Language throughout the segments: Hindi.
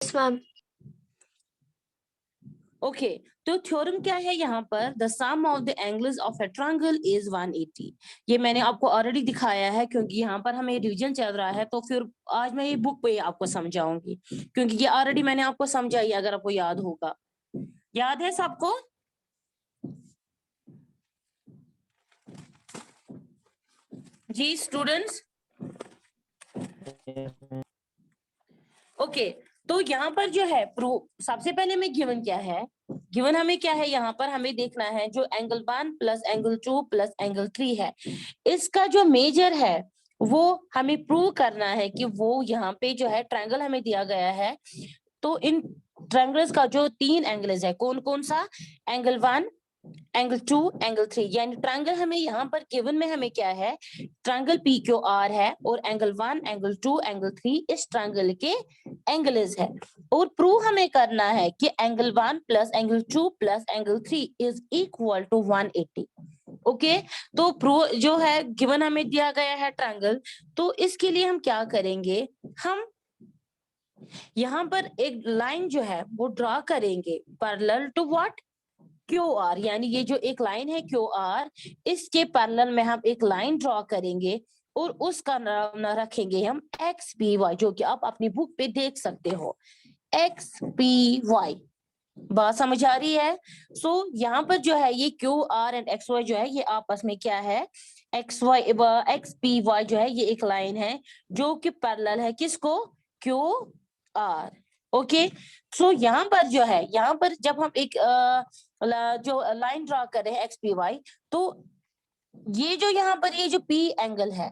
Yes, ma'am. ओके तो थ्योरम क्या है यहाँ पर, the sum of the angles of a triangle is 180। ये मैंने आपको ऑलरेडी दिखाया है, क्योंकि यहाँ पर हमें रिवीजन चल रहा है, तो फिर आज मैं ये बुक पे आपको समझाऊंगी, क्योंकि ये ऑलरेडी मैंने आपको समझाई, अगर आपको याद होगा। याद है सबको? जी स्टूडेंट्स। ओके तो यहाँ पर जो है प्रूफ, सबसे पहले में गिवन क्या है, गिवन हमें क्या है, यहाँ पर हमें देखना है जो angle 1 plus angle 2 plus angle 3 है, इसका जो मेजर है वो हमें प्रूव करना है कि वो यहाँ पे जो है ट्रायंगल हमें दिया गया है, तो इन ट्रायंगल्स का जो 3 एंगल्स है, कौन कौन सा, एंगल 1, एंगल 2, एंगल 3, यानी ट्रायंगल हमें यहाँ पर गिवन में हमें क्या है, ट्रायंगल पी क्यू आर है, और एंगल 1, एंगल 2, एंगल 3 इस ट्रायंगल के एंगल्स है, और प्रूव हमें करना है कि angle 1 plus angle 2 plus angle 3 is equal to 180। Okay तो प्रूव जो है गिवन हमें दिया गया है ट्रायंगल, तो इसके लिए हम क्या करेंगे, हम यहाँ पर एक लाइन जो है वो ड्रॉ करेंगे parallel to what, Q R, यानी ये जो एक लाइन है क्यू आर, इसके पैरेलल में हम एक लाइन ड्रॉ करेंगे और उसका नाम रखेंगे हम एक्स पी वाई, जो कि आप अपनी बुक पे देख सकते हो, एक्स पी वाई। बात समझ आ रही है? सो यहाँ पर जो है ये Q R and X Y जो है ये आपस में क्या है, X Y X P Y जो है ये एक लाइन है जो कि पैरेलल है किसको, क्यू आर। ओके सो यहाँ पर जो है, यहाँ पर जब हम एक जो लाइन ड्रॉ कर रहे हैं एक्स पी वाई, तो ये जो यहाँ पर ये जो पी एंगल है,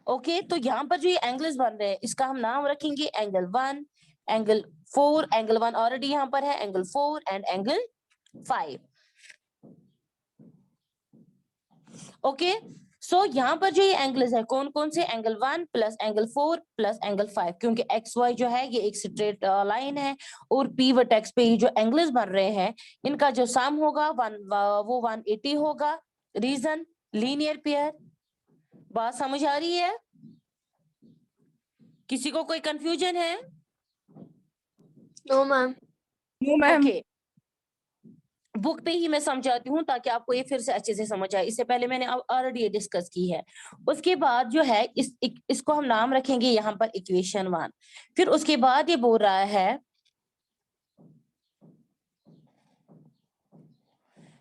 ओके तो यहाँ पर जो ये एंगल्स बन रहे हैं इसका हम नाम रखेंगे एंगल 1, एंगल 4, एंगल 1 ऑलरेडी यहाँ पर है, angle 4 and angle 5। Okay so यहाँ पर जो ये एंगल्स है कौन कौन से, angle 1 plus angle 4 plus angle 5, क्योंकि एक्स वाई जो है ये एक स्ट्रेट लाइन है, और पी वर्टेक्स पे ये जो एंगल्स बन रहे हैं इनका जो सम होगा वो 180 होगा। Reason, linear pair. बात समझ आ रही है? किसी को कोई कंफ्यूजन है? No, ma'am. No ma'am. Okay book पे ही मैं समझाती हूँ ताकि आपको ये फिर से अच्छे से समझ आए, इससे पहले मैंने ऑलरेडी ये डिस्कस की है। उसके बाद जो है इसको हम नाम रखेंगे यहाँ पर इक्वेशन 1। फिर उसके बाद ये बोल रहा है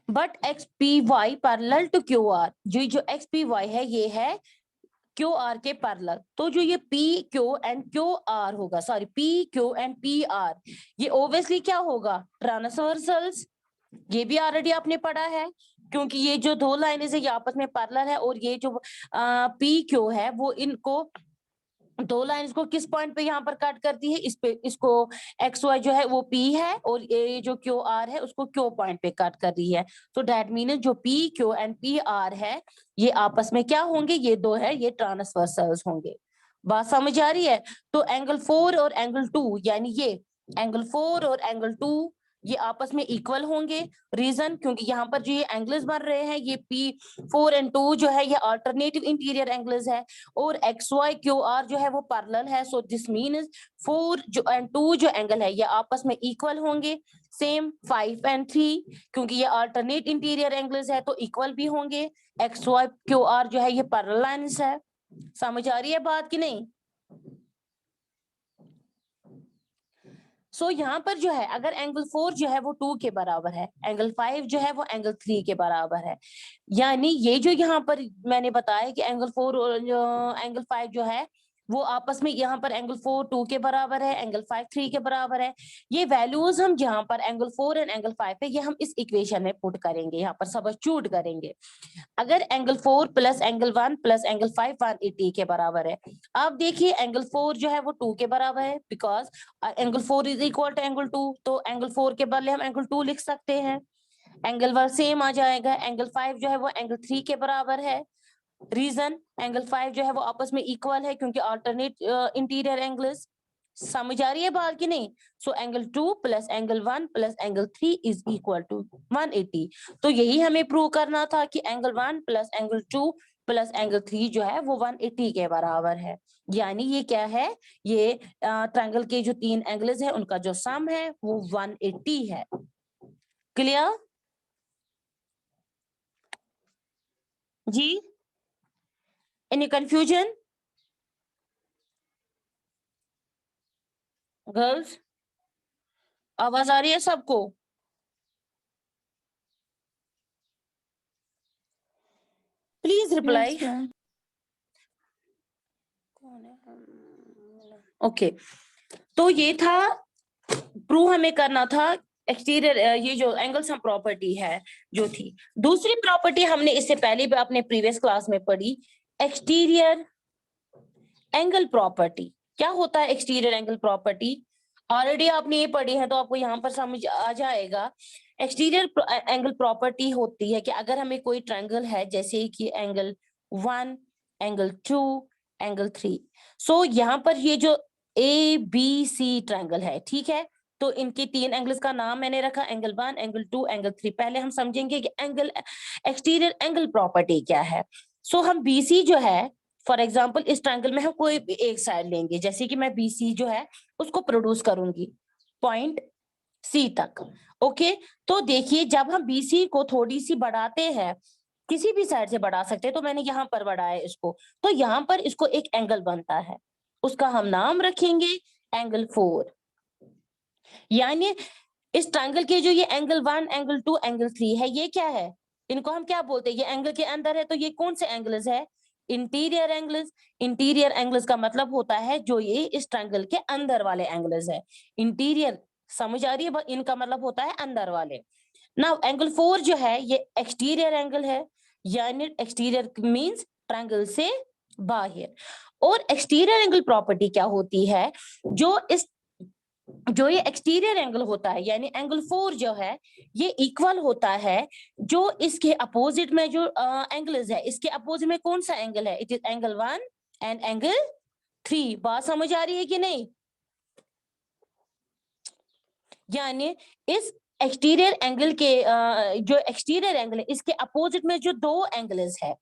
but X P Y parallel to Q R, जो एक्स पी वाई है ये है क्यू आर के पैरेलल, तो जो ये P Q and Q R होगा, sorry P Q and P R, ये ओब्वियसली क्या होगा, ट्रांसवर्सल्स। ये भी ऑलरेडी आपने पढ़ा है, क्योंकि ये जो दो लाइनें है ये आपस में पैरेलल है, और ये जो पी क्यू है वो इनको दो लाइंस को किस पॉइंट पे यहाँ पर कट करती है, इस पे, इसको एक्स वाई जो है वो पी है, और ये जो क्यू आर है उसको क्यू पॉइंट पे कट कर रही है। तो दैट मीन जो P Q and P are है ये आपस में क्या होंगे, ये दो है ये ट्रांसवर्सल्स होंगे। बात समझ आ रही है? तो एंगल 4 और एंगल 2, यानी ये एंगल 4 और एंगल 2 ये आपस में इक्वल होंगे। रीजन, क्योंकि यहाँ पर जो ये एंगल्स बन रहे हैं ये P4 एंड 2 जो है ये अल्टरनेटिव इंटीरियर एंगल्स है, और एक्स वाई क्यू आर जो है वो पैरेलल है। सो दिस मीन्स 4 जो एंड 2 जो एंगल है ये आपस में इक्वल होंगे। सेम 5 एंड 3, क्योंकि ये अल्टरनेट इंटीरियर एंगल्स है तो इक्वल भी होंगे। एक्स वाई क्यू आर जो है ये पैरेलल लाइंस है। समझ आ रही है बात कि नहीं? सो यहाँ पर जो है अगर एंगल 4 जो है वो 2 के बराबर है, एंगल 5 जो है वो एंगल 3 के बराबर है, यानी ये जो यहाँ पर मैंने बताया कि एंगल 4 और एंगल 5 जो है वो आपस में यहाँ पर एंगल 4 2 के बराबर है, एंगल 5 3 के बराबर है। ये वैल्यूज हम यहाँ पर एंगल 4 एंड एंगल 5 पे ये हम इस इक्वेशन में पुट करेंगे, यहाँ पर सब्स्टिट्यूट करेंगे। अगर angle 4 plus angle 1 plus angle 5 180 के बराबर है, अब देखिए एंगल 4 जो है वो 2 के बराबर है, because angle 4 is equal to angle 2, तो एंगल 4 के बदले हम एंगल 2 लिख सकते हैं। एंगल 1 सेम आ जाएगा। एंगल 5 जो है वो एंगल 3 के बराबर है। रीजन, एंगल 5 जो है वो आपस में इक्वल है क्योंकि अल्टरनेट इंटीरियर एंगल्स। समझ आ रही है बात कि नहीं? So angle 2 plus angle 1 plus angle 3 is equal to 180। तो यही हमें प्रूव करना था कि angle 1 plus angle 2 plus angle 3 जो है वो 180 के बराबर है। यानी ये क्या है, ये ट्रायंगल के जो 3 एंगल्स है उनका जो सम है वो 180 है। Clear ji? Any confusion girls? आवाज आ रही है सबको? Please reply. ओके, तो ये था प्रूव हमें करना था एक्सटीरियर, ये जो एंगल सम प्रॉपर्टी है जो थी। दूसरी प्रॉपर्टी हमने इससे पहले भी अपने प्रीवियस क्लास में पढ़ी, एक्सटीरियर एंगल प्रॉपर्टी। क्या होता है एक्सटीरियर एंगल प्रॉपर्टी? ऑलरेडी आपने ये पढ़ी है तो आपको यहाँ पर समझ आ जाएगा। एक्सटीरियर एंगल प्रॉपर्टी होती है कि अगर हमें कोई ट्रायंगल है, जैसे कि एंगल 1, एंगल 2, एंगल 3, सो यहाँ पर ये जो ABC ट्रायंगल है, ठीक है, तो इनके 3 एंगल्स का नाम मैंने रखा, एंगल 1, एंगल 2, एंगल 3। पहले हम समझेंगे कि एंगल एक्सटीरियर एंगल प्रॉपर्टी क्या है। सो हम BC जो है, फॉर एग्जाम्पल इस ट्रायंगल में हम कोई एक साइड लेंगे, जैसे कि मैं BC जो है उसको प्रोड्यूस करूंगी पॉइंट C तक। ओके, तो देखिए जब हम BC को थोड़ी सी बढ़ाते हैं, किसी भी साइड से बढ़ा सकते हैं, तो मैंने यहाँ पर बढ़ाया इसको, तो यहाँ पर इसको एक एंगल बनता है, उसका हम नाम रखेंगे एंगल 4। यानी इस ट्रायंगल के जो ये एंगल 1, एंगल 2, एंगल 3 है, ये क्या है, इनको हम क्या बोलते हैं, ये एंगल के अंदर है, तो ये कौन से एंगल्स है, इंटीरियर एंगल्स। इंटीरियर एंगल्स का मतलब होता है जो ये इस ट्रायंगल के अंदर वाले एंगल्स है। इंटीरियर समझ आ रही है, इनका मतलब होता है अंदर वाले। नाउ एंगल 4 जो है ये एक्सटीरियर एंगल है, यानी एक्सटीरियर मींस ट्रायंगल से बाहर। और एक्सटीरियर एंगल प्रॉपर्टी क्या होती है, जो ये एक्सटीरियर एंगल होता है, यानी एंगल 4 जो है ये इक्वल होता है जो इसके अपोजिट में जो एंगल्स है, इसके अपोजिट में कौन सा एंगल है, it is angle 1 and angle 3। बात समझ आ रही है कि नहीं? यानी इस एक्सटीरियर एंगल के जो एक्सटीरियर एंगल है इसके अपोजिट में जो 2 एंगल्स है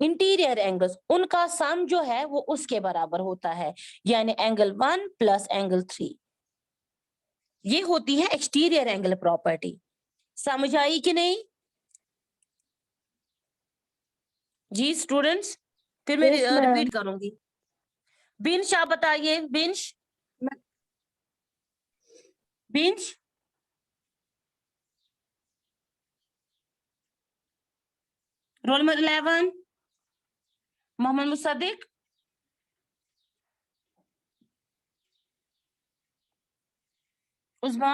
इंटीरियर एंगल्स, उनका सम जो है वो उसके बराबर होता है, यानी एंगल 1 प्लस एंगल 3। ये होती है एक्सटीरियर एंगल प्रॉपर्टी। समझ आई कि नहीं जी स्टूडेंट्स? फिर मैं रिपीट करूंगी। बिंश आप बताइए, बिंश बिंश रोल नंबर 11 मोहम्मद मुसद्दिक, उस्मा,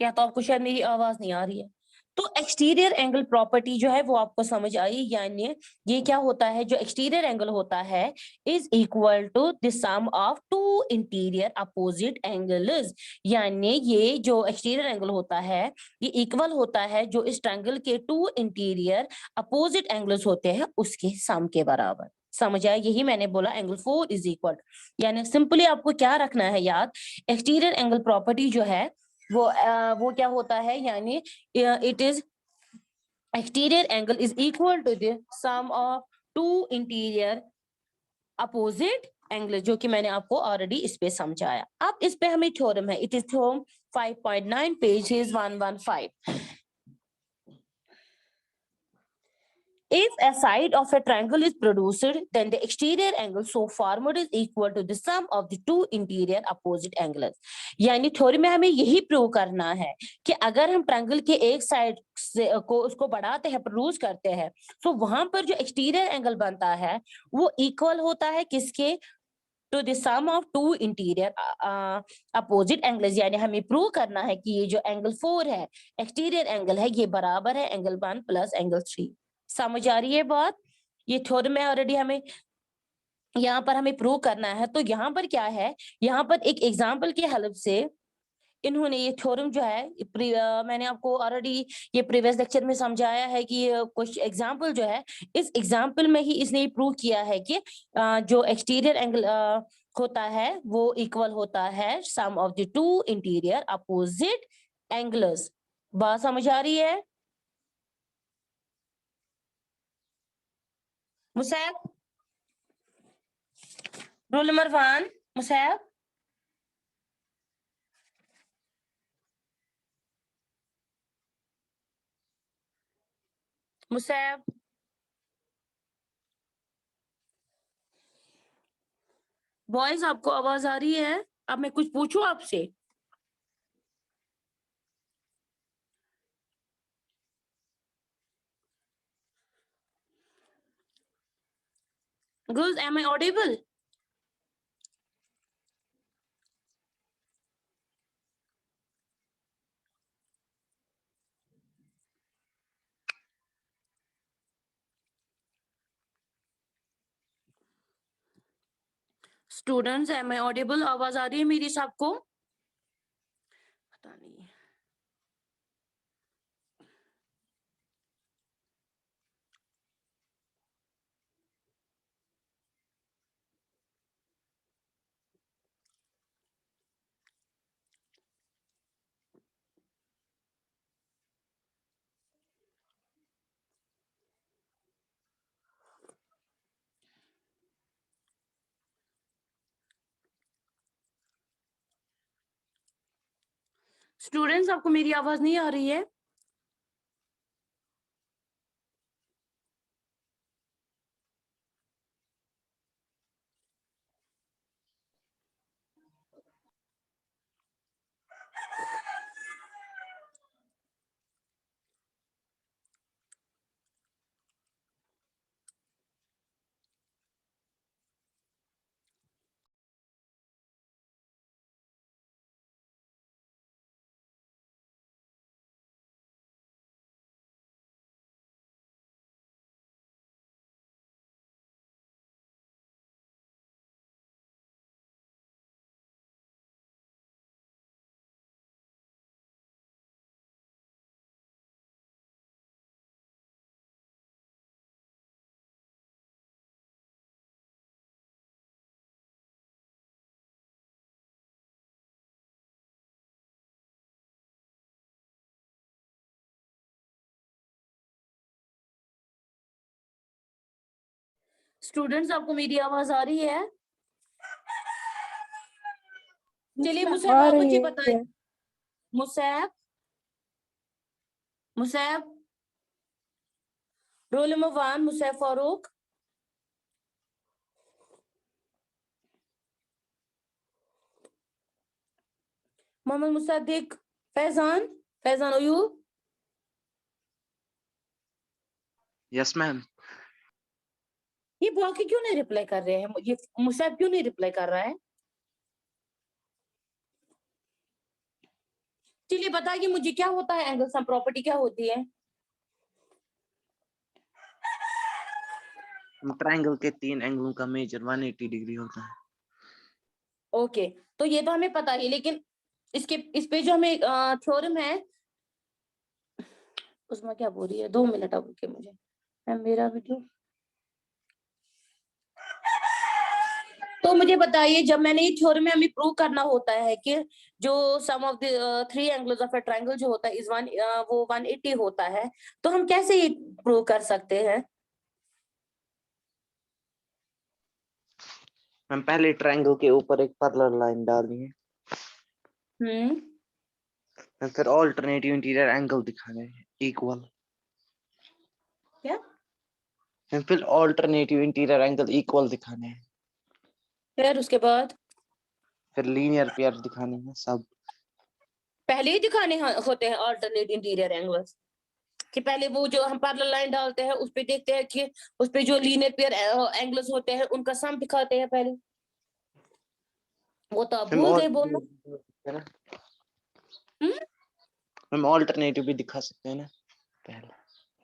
या तो आपको शायद मेरी आवाज नहीं आ रही है। तो एक्सटीरियर एंगल प्रॉपर्टी जो है वो आपको समझ आई, यानी ये क्या होता है, जो एक्सटीरियर एंगल होता है is equal to the sum of 2 interior opposite angles. यानी ये जो एक्सटीरियर एंगल होता है ये इक्वल होता है जो इस ट्रायंगल के 2 इंटीरियर अपोजिट एंगल्स होते हैं उसके सम के बराबर। समझ आया? यही मैंने बोला एंगल 4 इज इक्वल, यानी सिंपली आपको क्या रखना है याद, एक्सटीरियर एंगल प्रॉपर्टी जो है वो क्या होता है, यानी it is exterior angle is equal to the sum of 2 interior opposite angle, जो कि मैंने आपको ऑलरेडी इस पे समझाया। अब इस पे हमें थ्योरम है, it is theorem 5.9 page 115। If a side of a triangle is produced, then the exterior angle so formed is equal to the sum of the 2 interior opposite angles. यानी थ्योरी में हमें यही प्रूव करना है कि अगर हम ट्रायंगल के एक साइड से को उसको बढ़ाते हैं, प्रोड्यूस करते हैं, तो वहां पर जो एक्सटीरियर एंगल बनता है वो इक्वल होता है किसके, to the sum of 2 interior opposite angles. यानी हमें प्रूव करना है कि ये जो एंगल 4 है एक्सटीरियर एंगल है ये बराबर है एंगल 1 प्लस एंगल 3। समझ आ रही है बात? ये थ्योरम में ऑलरेडी हमें यहाँ पर हमें प्रूव करना है। तो यहाँ पर क्या है, यहाँ पर एक एग्जाम्पल की हेल्प से इन्होंने ये थ्योरम जो है मैंने आपको ऑलरेडी ये प्रीवियस लेक्चर में समझाया है कि कुछ एग्जाम्पल जो है, इस एग्जाम्पल में ही इसने प्रूव किया है कि जो एक्सटीरियर एंगल होता है वो इक्वल होता है sum of the two interior opposite angles. बात समझ आ रही है? Musaib, roll number 1, Musaib. Musaib, boys आपको आवाज आ रही है? अब मैं कुछ पूछूं आपसे? Girls, am I audible? Students, am I audible? आवाज आ रही है मेरी सबको? पता नहीं। स्टूडेंट्स, आपको मेरी आवाज नहीं आ रही है? स्टूडेंट्स, आपको मेरी आवाज आ रही है? चलिए मुसैब, आ आप रही मुझे बताइए। है। Musaib, Musaib, roll number 1, Musaib Farooq. Mohammad Musaddiq, Faizan, Faizan Ayub. Yes ma'am. ये बाकी क्यों नहीं रिप्लाई कर रहे हैं? ये मुसैब क्यों नहीं रिप्लाई कर रहा है? चलिए बताइए मुझे, क्या होता है एंगल सम प्रॉपर्टी, क्या होती है? ट्रायंगल के 3 एंगलों का मेजर 180 डिग्री होता है। ओके, तो ये तो हमें पता है, लेकिन इस पे जो हमें थ्योरम है उसमें क्या बोल रही है? 2 मिनट अब रुके मुझे, मेरा वीडियो। तो मुझे बताइए, जब मैंने ये थ्योरम में हमें प्रूव करना होता है कि जो sum of the 3 angles of a triangle जो होता है इज वो 180 होता है, तो हम कैसे ये प्रूव कर सकते हैं? हम पहले ट्रायंगल के ऊपर एक पैरेलल लाइन डालेंगे, फिर ऑल्टरनेटिव इंटीरियर एंगल दिखाने हैं इक्वल। क्या? फिर ऑल्टरनेटिव इंटीरियर एंगल इक्वल दिखाने हैं, फिर उसके बाद फिर लीनियर पेयर दिखाने हैं सब। पहले ही दिखाने होते हैं अल्टरनेट इंटीरियर एंगल्स, कि पहले वो जो हम पैरेलल लाइन डालते हैं उस पे देखते हैं कि उस पे जो लीनियर पेयर एंगल्स होते हैं उनका सम दिखाते हैं पहले। वो तो आप भूल गए बोलना। हम्म, हम ऑल्टरनेटिव भी दिखा सकते हैं ना पहले।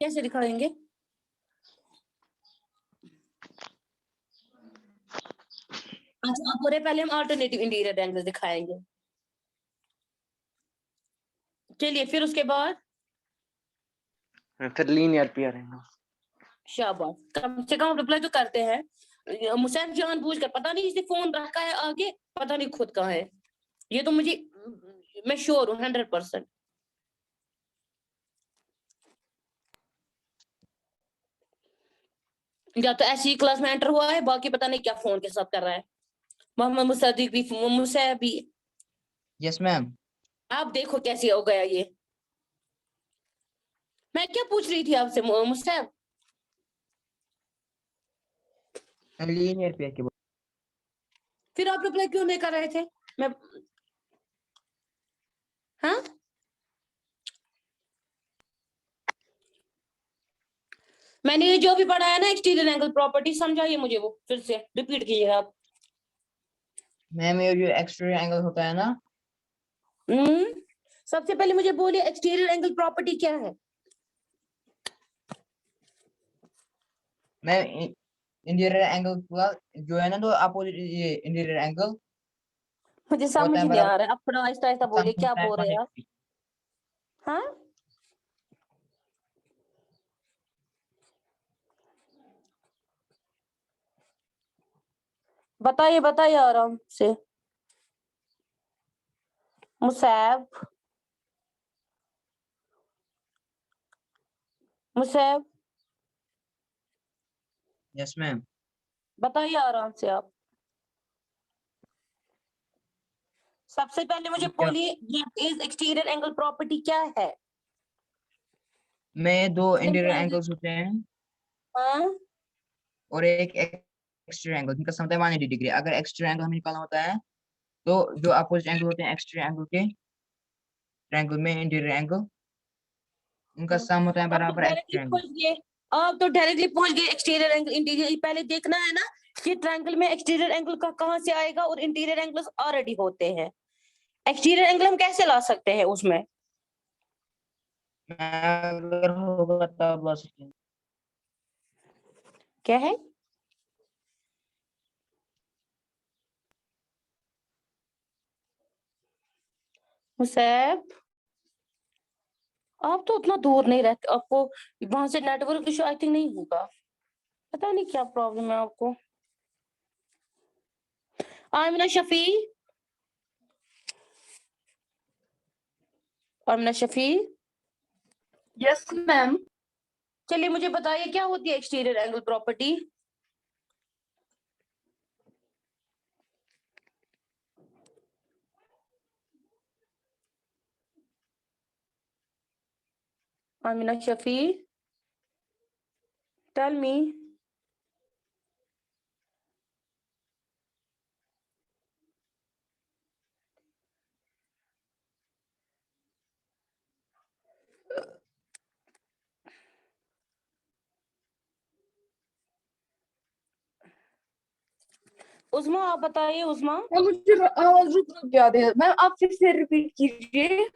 कैसे दिखाएंगे? अच्छा, आप बोले पहले हम अल्टरनेटिव इंटीरियर एंगल्स दिखाएंगे। चलिए फिर उसके बाद फिर लीनियर पेयर एंगल। शाबाश, कम से कम रिप्लाई तो करते हैं। मुसैफ जानबूझकर, पता नहीं इसने फोन रखा है आगे, पता नहीं खुद कहाँ है। ये तो मुझे, मैं श्योर हूँ 100%। या तो ऐसी ही क्लास में एंटर हुआ है, बाकी पता नहीं क्या फोन के साथ कर रहा है। मोहम्मद मुसद्दिक भी, मुसैफ भी। Yes ma'am. आप देखो कैसे हो गया ये। मैं क्या पूछ रही थी आपसे मुसैफ? लीनियर पेयर के फिर आप रिप्लाई क्यों नहीं कर रहे थे? मैं, हाँ, मैंने ये जो भी पढ़ा है ना एक्सटीरियर एंगल प्रॉपर्टी, समझाइए मुझे, वो फिर से रिपीट कीजिए आप। मैम ये जो एक्सटीरियर एंगल होता है ना, सबसे पहले मुझे बोलिए एक्सटीरियर एंगल प्रॉपर्टी क्या है? मैम इंटीरियर एंगल का जो है ना, तो अपोजिट ये इंटीरियर एंगल मुझे होता समझ है नहीं आ बराबर रहा है, अपना आहिस्ता आहिस्ता बोलिए, क्या बोल रहे हैं आप? 180। हाँ, बताइए बताइए आराम से मुसैब। Musayyib yes ma'am. बताइए आराम से आप। सबसे पहले मुझे क्या बोलिए इज एक्सटीरियर एंगल प्रॉपर्टी क्या है? में दो इंटीरियर सिंपल। एंगल्स होते हैं हाँ, और एक एक्सटीरियर एंगल, जिनका सम होता है 180 डिग्री। अगर एक्सटीरियर एंगल हमें निकालना होता है तो जो अपोजिट एंगल होते हैं एक्सटीरियर एंगल के ट्रायंगल में इंटीरियर एंगल, उनका सम होता है आप तो बराबर डायरेक्टली एक्सटीरियर एंगल। पहुंच गए। आप तो डायरेक्टली पहुंच गए एक्सटीरियर एंगल इंटीरियर। पहले देखना है ना कि ट्रायंगल में एक्सटीरियर एंगल का कहां से आएगा, और इंटीरियर एंगल्स ऑलरेडी होते हैं। एक्सटीरियर एंगल हम कैसे ला सकते हैं उसमें? अगर होगा तब बस। क्या है? मुसैब, आप तो उतना दूर नहीं रहते, आपको वहां से नेटवर्क इशू आई थिंक नहीं होगा। पता नहीं क्या प्रॉब्लम है आपको। Amina Shafi, Amina Shafi, yes ma'am. चलिए मुझे बताइए क्या होती है exterior angle property? Amina Shafi, tell me. Usma, आप बताइए उस्मा। मैम मुझे आवाज रुक रुक याद है मैम, आप फिर से रिपीट कीजिए।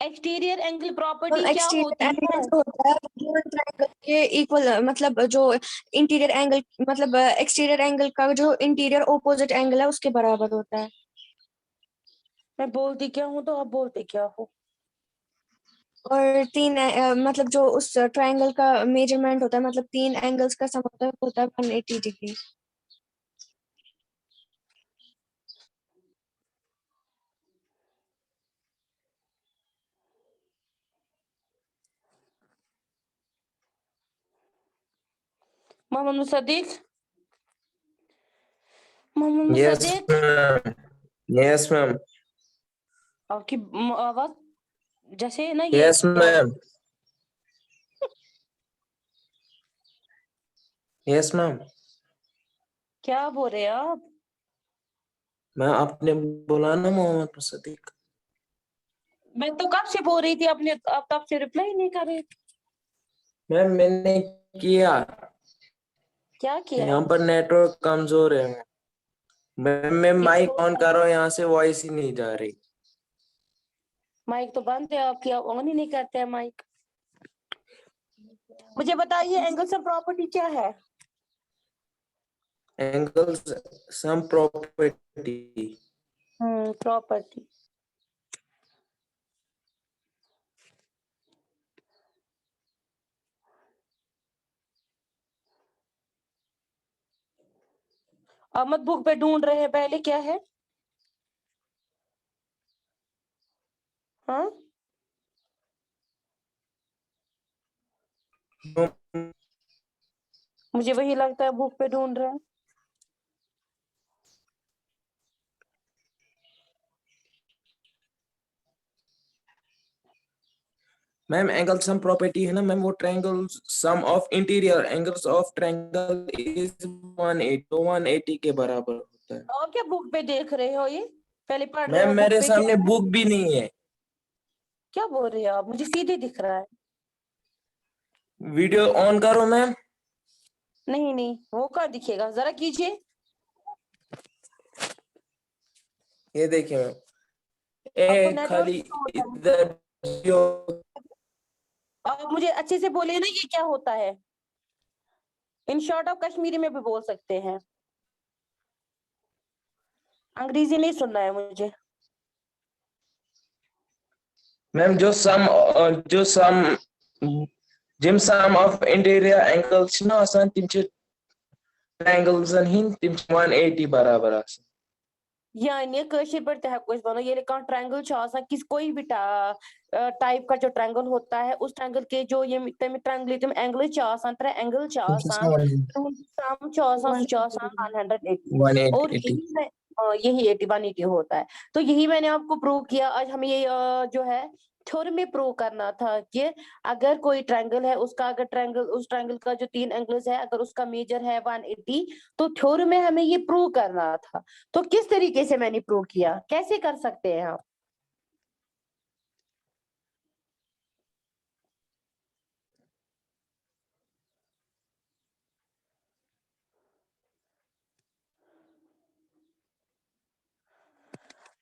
एक्सटीरियर एंगल प्रॉपर्टी क्या एक्सटीरियर होती एंगल है? जो होता है गिवन ट्रायंगल के इक्वल, मतलब जो इंटीरियर एंगल, मतलब एक्सटीरियर एंगल का जो इंटीरियर ओपोजिट एंगल है उसके बराबर होता है। मैं बोलती क्या हूँ तो आप बोलते क्या हो? और तीन मतलब जो उस ट्रायंगल का मेजरमेंट होता है, मतलब तीन एंगल्स का सम होता है 180 degree. Mohammad Musaddiq, Mohammad Yes, Musaddiq, ma'am. Yes, ma'am. आपकी आवाज जैसे ना ये Yes, ma'am. Yes, ma'am. क्या बोल रहे हैं आप? मैं आपने बोला ना मोहम्मद मुसद्दिक। मैं तो कब से बोल रही थी, आपने, आप तब से रिप्लाई नहीं कर रहे थे। मैम मैंने किया, क्या किया? यहाँ पर नेटवर्क कमजोर है। मैं माइक ऑन कर रहा हूँ, यहाँ से वॉइस ही नहीं जा रही। माइक तो बंद है आपकी, आप ऑन ही नहीं करते हैं माइक। मुझे बताइए एंगल सम प्रॉपर्टी क्या है? Angles sum property. Property. Ahmed book पे ढूंढ रहे हैं, पहले क्या है? हाँ, मुझे वही लगता है, बुक पे ढूंढ रहे हैं। मैम एंगल सम प्रॉपर्टी है ना मैम, वो triangle sum of interior angles of triangle is 180, तो 180 के बराबर होता है। और क्या बुक पे देख रहे हो? ये पहले पढ़ रहे मैम हो बुक मेरे पे सामने क्या है? बुक भी नहीं है, क्या बोल रहे हो आप? मुझे सीधे दिख रहा है। वीडियो ऑन करो मैम। नहीं नहीं, वो कहाँ दिखेगा, जरा कीजिए। ये देखिए मैम, आपको ए नेटवर्क खाली इधर जो आप मुझे अच्छे से बोलिए ना, ये क्या होता है? इन शॉर्ट ऑफ कश्मीरी में भी बोल सकते हैं, अंग्रेजी नहीं सुनना है मुझे। मैम जो सम जिम सम ऑफ इंटीरियर एंगल्स ना आसान तिम छ ट्रायंगल्स हिंद तिम छ 180 बराबर आसान। यानी कशिर पर तह कुछ बनो, ये लिखा ट्रायंगल चासा किस कोई भी टाइप का जो ट्रायंगल होता है, उस ट्रायंगल के जो ये ट्रायंगल तुम एंगल चासान तरह एंगल चासान सम चासान चासान 180, और 180 यही मैं यही 81 होता है। तो यही मैंने आपको प्रूव किया। आज हमें ये जो है थ्योरम में प्रूव करना था कि अगर कोई ट्रायंगल है, उसका अगर ट्रायंगल उस ट्रायंगल का जो 3 एंगल्स है, अगर उसका मेजर है 180, तो थ्योरम में हमें ये प्रूव करना था। तो किस तरीके से मैंने प्रूव किया, कैसे कर सकते हैं आप?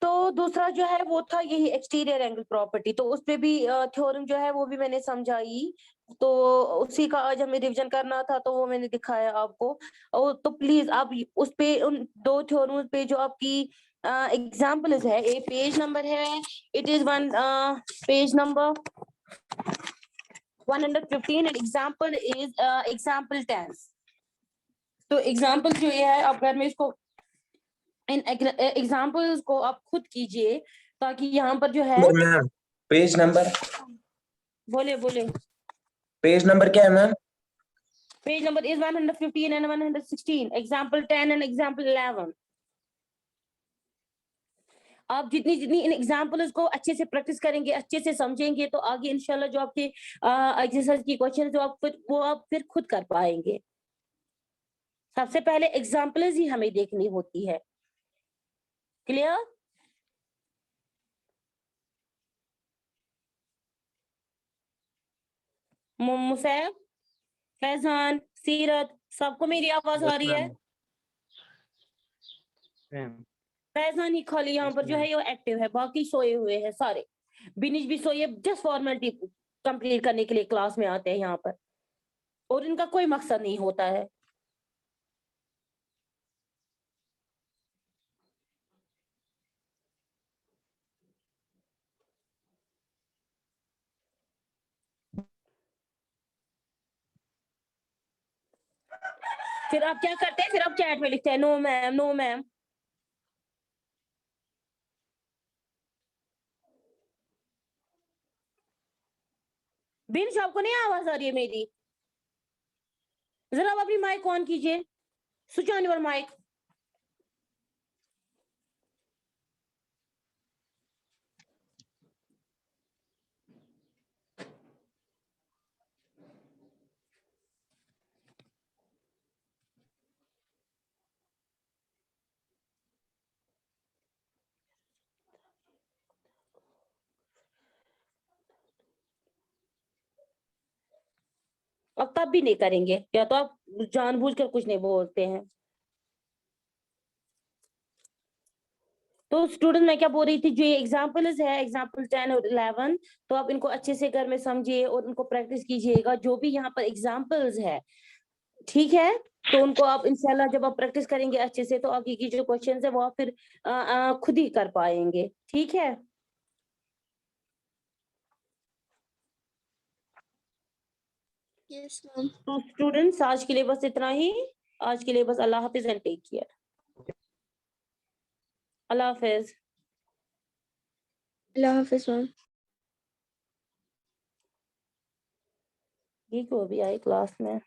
तो दूसरा जो है वो था यही एक्सटीरियर एंगल प्रॉपर्टी, तो उस पे भी थ्योरम जो है वो भी मैंने समझाई। तो उसी का आज हमें रिवीजन करना था, तो वो मैंने दिखाया आपको। और तो प्लीज आप उस पे उन 2 थ्योरम पे जो आपकी एग्जाम्पल्स है, एक पेज नंबर है, it is one page number 115 and example is example 10। तो एग्जाम्पल जो ये है, आप घर में इसको इन एग्जाम्पल्स को आप खुद कीजिए, ताकि यहाँ पर जो है मैम पेज नंबर बोले बोले क्या है ma'am? Page number is 115 and 116, example 10 and example 11। आप जितनी जितनी इन एग्जाम्पल्स को अच्छे से प्रैक्टिस करेंगे, अच्छे से समझेंगे, तो आगे इंशाल्लाह जो आपके एक्सरसाइज की क्वेश्चन जो आप फिर खुद कर पाएंगे। सबसे पहले एग्जाम्पल्स ही हमें देखनी होती है। क्लियर? मुसैब, फैजान, सीरत, सबको मेरी आवाज आ रही है? फैजान ही खाली यहाँ पर जो है ये एक्टिव है, बाकी सोए हुए हैं सारे। बिनिश भी सोए, जस्ट फॉर्मेलिटी कंप्लीट करने के लिए क्लास में आते हैं यहाँ पर, और इनका कोई मकसद नहीं होता है। फिर आप क्या करते हैं, फिर आप चैट में लिखते हैं no ma'am, no ma'am. Binish, आपको नहीं आवाज आ रही है मेरी? जरा आप अपनी माइक ऑन कीजिए, स्विच ऑन योर माइक। अब तब भी नहीं करेंगे, या तो आप जानबूझकर कुछ नहीं बोलते हैं। तो स्टूडेंट, मैं क्या बोल रही थी, जो ये एग्जाम्पल्स है एग्जाम्पल 10 और 11, तो आप इनको अच्छे से घर में समझिए और उनको प्रैक्टिस कीजिएगा, जो भी यहाँ पर एग्जाम्पल्स है, ठीक है? तो उनको आप इंशाल्लाह जब आप प्रैक्टिस करेंगे अच्छे से, तो आगे की जो क्वेश्चन है वो आप फिर खुद ही कर पाएंगे, ठीक है? Yes ma'am. तो स्टूडेंट्स, आज के लिए बस इतना ही। आज के लिए बस अल्लाह हाफिज एंड टेक केयर। अल्लाह हाफिज। अल्लाह हाफिज मैम। ये क्यों अभी आई क्लास में?